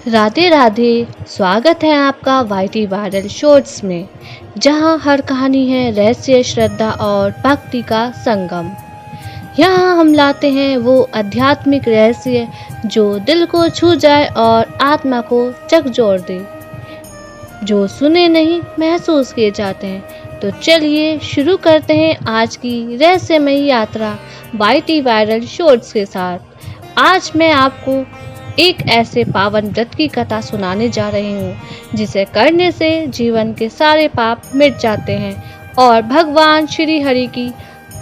राधे राधे। स्वागत है आपका वाईटी वायरल शॉर्ट्स में, जहां हर कहानी है रहस्य, श्रद्धा और भक्ति का संगम। यहाँ हम लाते हैं वो आध्यात्मिक रहस्य जो दिल को छू जाए और आत्मा को झकझोर दे, जो सुने नहीं महसूस किए जाते हैं। तो चलिए शुरू करते हैं आज की रहस्यमयी यात्रा वाईटी वायरल शॉर्ट्स के साथ। आज मैं आपको एक ऐसे पावन व्रत की कथा सुनाने जा रही हूँ जिसे करने से जीवन के सारे पाप मिट जाते हैं और भगवान श्री हरि की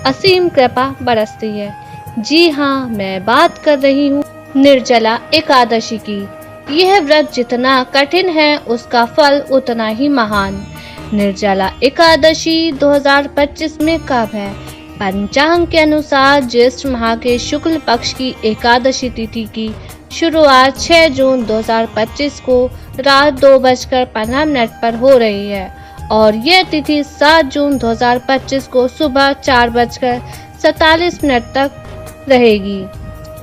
असीम कृपा बरसती है। जी हाँ, मैं बात कर रही हूँ निर्जला एकादशी की। यह व्रत जितना कठिन है उसका फल उतना ही महान। निर्जला एकादशी 2025 में कब है? पंचांग के अनुसार ज्येष्ठ माह के शुक्ल पक्ष की एकादशी तिथि की शुरुआत 6 जून 2025 को रात 2:15 पर हो रही है और यह तिथि 7 जून 2025 को सुबह 4:47 तक रहेगी।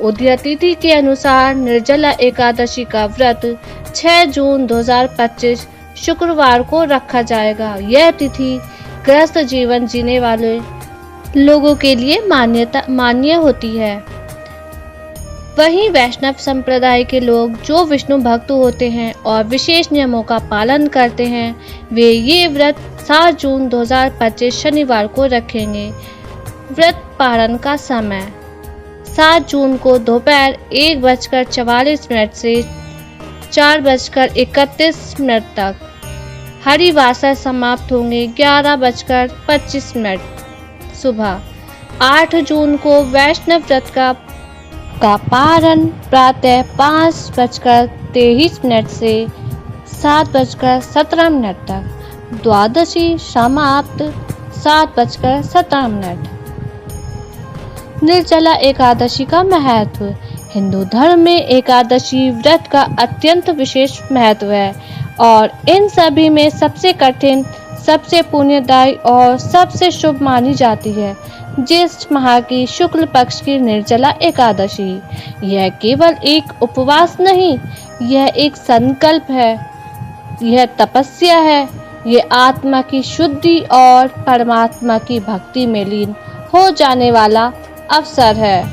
उदय तिथि के अनुसार निर्जला एकादशी का व्रत 6 जून 2025 शुक्रवार को रखा जाएगा। यह तिथि गृहस्थ जीवन जीने वाले लोगों के लिए मान्य होती है। वहीं वैष्णव संप्रदाय के लोग जो विष्णु भक्त होते हैं और विशेष नियमों का पालन करते हैं, वे ये व्रत 7 जून 2025 शनिवार को रखेंगे। व्रत पारण का समय 7 जून को दोपहर 1:44 से 4:31 तक। हरिवासर समाप्त होंगे 11:25। सुबह 8 जून को वैष्णव व्रत का पारण प्रातः 5:23 से 7:17 तक। द्वादशी समाप्त 7:17। निर्जला एकादशी का महत्व। हिंदू धर्म में एकादशी व्रत का अत्यंत विशेष महत्व है और इन सभी में सबसे कठिन, सबसे पुण्यदायी और सबसे शुभ मानी जाती है ज्येष्ठ माह की शुक्ल पक्ष की निर्जला एकादशी। यह केवल एक उपवास नहीं, यह एक संकल्प है, यह तपस्या है, यह आत्मा की शुद्धि और परमात्मा की भक्ति में लीन हो जाने वाला अवसर है।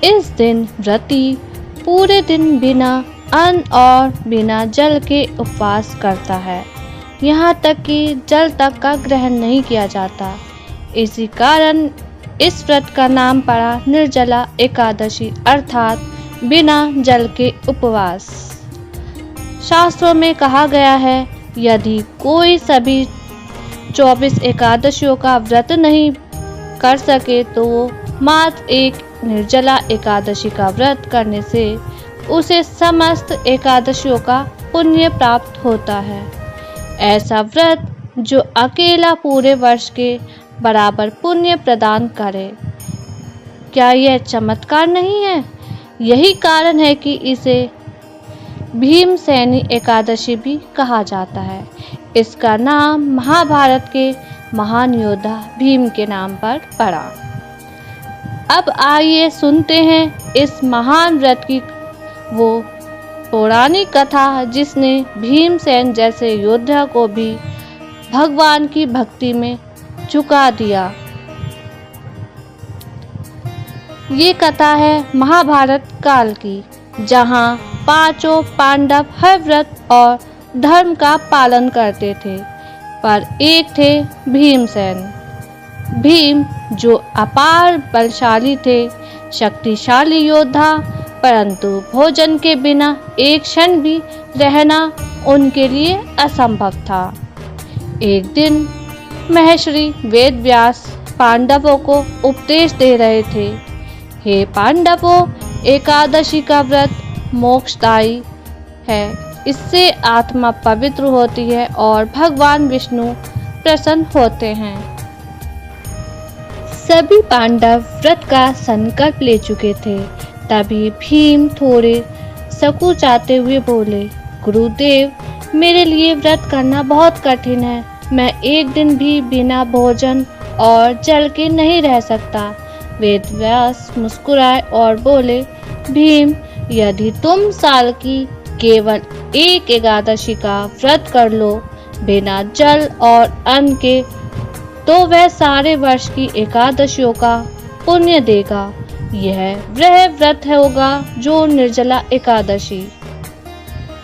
इस दिन व्रती पूरे दिन बिना अन्न और बिना जल के उपवास करता है, यहाँ तक कि जल तक का ग्रहण नहीं किया जाता। इसी कारण इस व्रत का नाम पड़ा निर्जला एकादशी, अर्थात बिना जल के उपवास। शास्त्रों में कहा गया है, यदि कोई सभी 24 एकादशियों का व्रत नहीं कर सके तो मात्र एक निर्जला एकादशी का व्रत करने से उसे समस्त एकादशियों का पुण्य प्राप्त होता है। ऐसा व्रत जो अकेला पूरे वर्ष के बराबर पुण्य प्रदान करे। क्या यह चमत्कार नहीं है? यही कारण है कि इसे भीमसेनी एकादशी भी कहा जाता है। इसका नाम महाभारत के महान योद्धा भीम के नाम पर पड़ा। अब आइए सुनते हैं इस महान व्रत की वो पौराणिक कथा जिसने भीमसेन जैसे योद्धा को भी भगवान की भक्ति में झुका दिया। ये कथा है महाभारत काल की, जहाँ पांचों पांडव हर व्रत और धर्म का पालन करते थे, पर एक थे भीमसेन। भीम जो अपार बलशाली थे, शक्तिशाली योद्धा, परंतु भोजन के बिना एक क्षण भी रहना उनके लिए असंभव था। एक दिन महर्षि वेदव्यास पांडवों को उपदेश दे रहे थे। हे पांडवों, एकादशी का व्रत मोक्षदायी है। इससे आत्मा पवित्र होती है और भगवान विष्णु प्रसन्न होते हैं। सभी पांडव व्रत का संकल्प ले चुके थे। तभी भीम थोड़े सकुचाते हुए बोले, गुरुदेव, मेरे लिए व्रत करना बहुत कठिन है। मैं एक दिन भी बिना भोजन और जल के नहीं रह सकता। वेदव्यास मुस्कुराए और बोले, भीम, यदि तुम साल की केवल एक एकादशी का व्रत कर लो बिना जल और अन्न के, तो वह सारे वर्ष की एकादशियों का पुण्य देगा। यह वह व्रत होगा जो निर्जला एकादशी।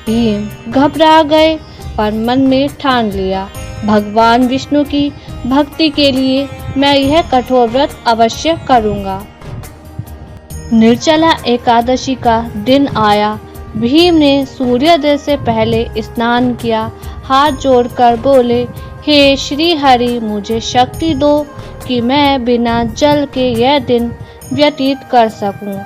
भीम घबरा गए पर मन में ठान लिया, भगवान विष्णु की भक्ति के लिए मैं यह कठोर व्रत अवश्य करूंगा। निर्जला एकादशी का दिन आया। भीम ने सूर्योदय से पहले स्नान किया, हाथ जोड़कर बोले, हे श्री हरि, मुझे शक्ति दो कि मैं बिना जल के यह दिन व्यतीत कर सकूं।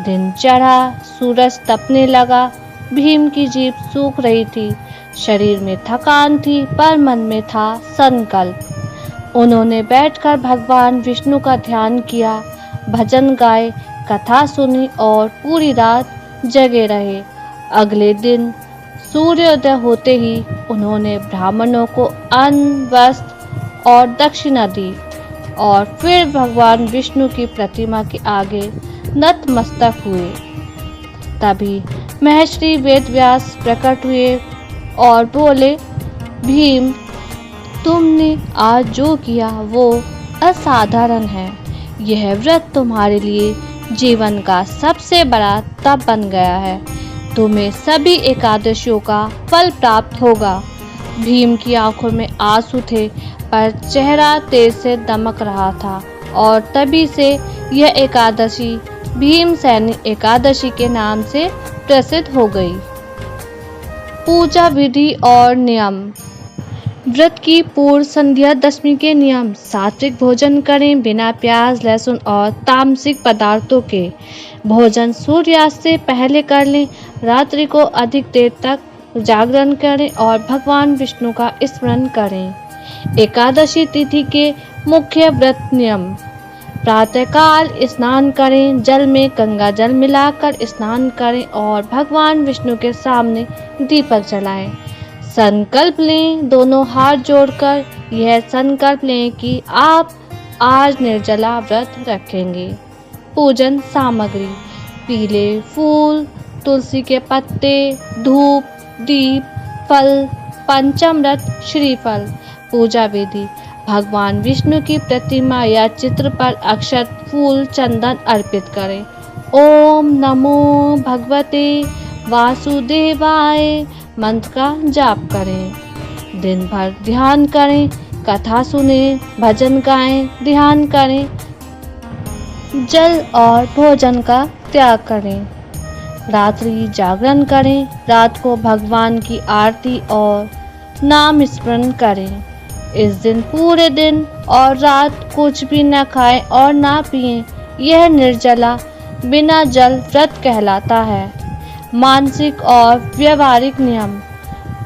दिन चढ़ा, सूरज तपने लगा। भीम की जीभ सूख रही थी, शरीर में थकान थी, पर मन में था संकल्प। उन्होंने बैठकर भगवान विष्णु का ध्यान किया, भजन गाए, कथा सुनी और पूरी रात जगे रहे। अगले दिन सूर्योदय होते ही उन्होंने ब्राह्मणों को अन्न, वस्त्र और दक्षिणा दी और फिर भगवान विष्णु की प्रतिमा के आगे नतमस्तक हुए। तभी महर्षि वेदव्यास प्रकट हुए और बोले, भीम, तुमने आज जो किया वो असाधारण है। यह व्रत तुम्हारे लिए जीवन का सबसे बड़ा तप बन गया है। तुम्हें सभी एकादशियों का फल प्राप्त होगा। भीम की आंखों में आंसू थे, पर चेहरा तेज से दमक रहा था और तभी से यह एकादशी भीमसेनी एकादशी के नाम से प्रसिद्ध हो गई। पूजा विधि और नियम। व्रत की पूर्व संध्या दशमी के नियम। सात्विक भोजन करें, बिना प्याज, लहसुन और तामसिक पदार्थों के। भोजन सूर्यास्त से पहले कर लें। रात्रि को अधिक देर तक जागरण करें और भगवान विष्णु का स्मरण करें। एकादशी तिथि के मुख्य व्रत नियम। प्रातःकाल स्नान करें, जल में गंगा जल मिलाकर स्नान करें और भगवान विष्णु के सामने दीपक जलाएं। संकल्प लें, दोनों हाथ जोड़कर यह संकल्प लें कि आप आज निर्जला व्रत रखेंगे। पूजन सामग्री। पीले फूल, तुलसी के पत्ते, धूप, दीप, फल, पंचामृत, श्रीफल। पूजा विधि। भगवान विष्णु की प्रतिमा या चित्र पर अक्षत, फूल, चंदन अर्पित करें। ओम नमो भगवते वासुदेवाय मंत्र का जाप करें। दिन भर ध्यान करें, कथा सुनें, भजन गाएं, ध्यान करें, जल और भोजन का त्याग करें। रात्रि जागरण करें, रात को भगवान की आरती और नाम स्मरण करें। इस दिन पूरे दिन और रात कुछ भी न खाएं और ना पिएं। यह निर्जला बिना जल व्रत कहलाता है। मानसिक और व्यवहारिक नियम।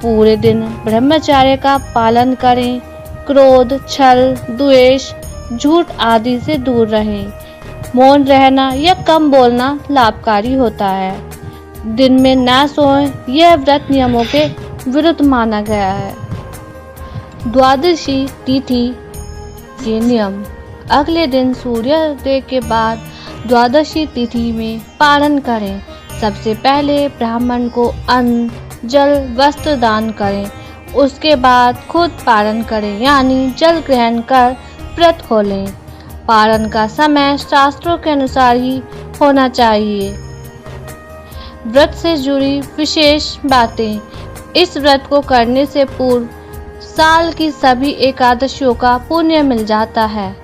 पूरे दिन ब्रह्मचर्य का पालन करें। क्रोध, छल, द्वेष, झूठ आदि से दूर रहें। मौन रहना या कम बोलना लाभकारी होता है। दिन में ना सोएं, यह व्रत नियमों के विरुद्ध माना गया है। द्वादशी तिथि के नियम। अगले दिन सूर्योदय के बाद द्वादशी तिथि में पारण करें। सबसे पहले ब्राह्मण को अन्न, जल, वस्त्र दान करें। उसके बाद खुद पारण करें, यानी जल ग्रहण कर व्रत खोलें। पारण का समय शास्त्रों के अनुसार ही होना चाहिए। व्रत से जुड़ी विशेष बातें। इस व्रत को करने से पूर्व साल की सभी एकादशियों का पुण्य मिल जाता है।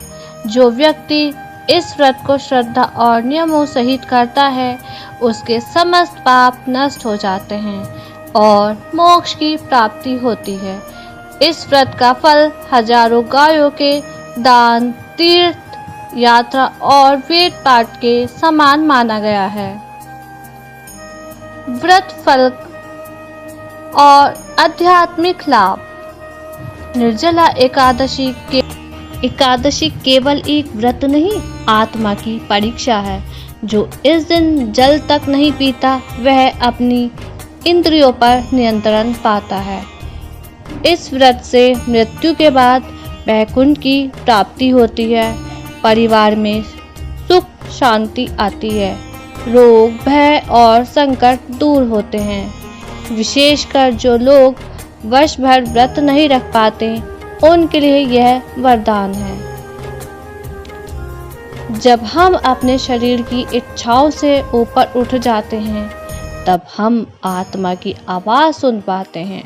जो व्यक्ति इस व्रत को श्रद्धा और नियमों सहित करता है, उसके समस्त पाप नष्ट हो जाते हैं और मोक्ष की प्राप्ति होती है। इस व्रत का फल हजारों गायों के दान, तीर्थ यात्रा और वेद पाठ के समान माना गया है। व्रत फल और आध्यात्मिक लाभ। निर्जला एकादशी केवल एक व्रत नहीं, आत्मा की परीक्षा है। जो इस दिन जल तक नहीं पीता, वह अपनी इंद्रियों पर नियंत्रण पाता है। इस व्रत से मृत्यु के बाद वैकुंठ की प्राप्ति होती है। परिवार में सुख शांति आती है। रोग, भय और संकट दूर होते हैं। विशेषकर जो लोग वर्ष भर व्रत नहीं रख पाते उनके लिए यह वरदान है। जब हम अपने शरीर की इच्छाओं से ऊपर उठ जाते हैं तब हम आत्मा की आवाज़ सुन पाते हैं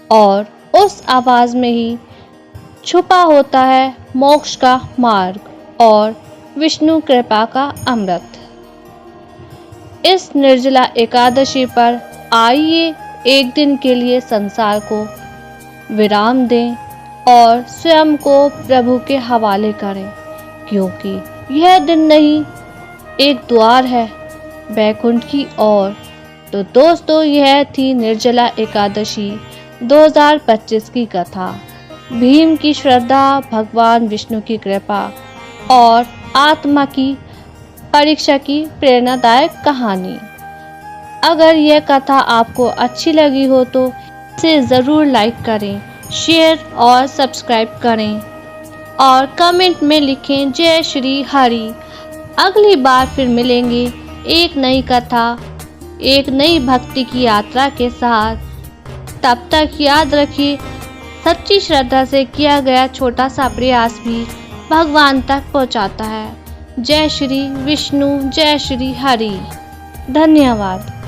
और उस आवाज़ में ही छुपा होता है मोक्ष का मार्ग और विष्णु कृपा का अमृत। इस निर्जला एकादशी पर आइए एक दिन के लिए संसार को विराम दें और स्वयं को प्रभु के हवाले करें, क्योंकि यह दिन नहीं एक द्वार है बैकुंठ की ओर। तो दोस्तों, यह थी निर्जला एकादशी 2025 की कथा। भीम की श्रद्धा, भगवान विष्णु की कृपा और आत्मा की परीक्षा की प्रेरणादायक कहानी। अगर यह कथा आपको अच्छी लगी हो तो इसे ज़रूर लाइक करें, शेयर और सब्सक्राइब करें और कमेंट में लिखें जय श्री हरि। अगली बार फिर मिलेंगे एक नई कथा, एक नई भक्ति की यात्रा के साथ। तब तक याद रखिए, सच्ची श्रद्धा से किया गया छोटा सा प्रयास भी भगवान तक पहुंचाता है। जय श्री विष्णु, जय श्री हरि। धन्यवाद।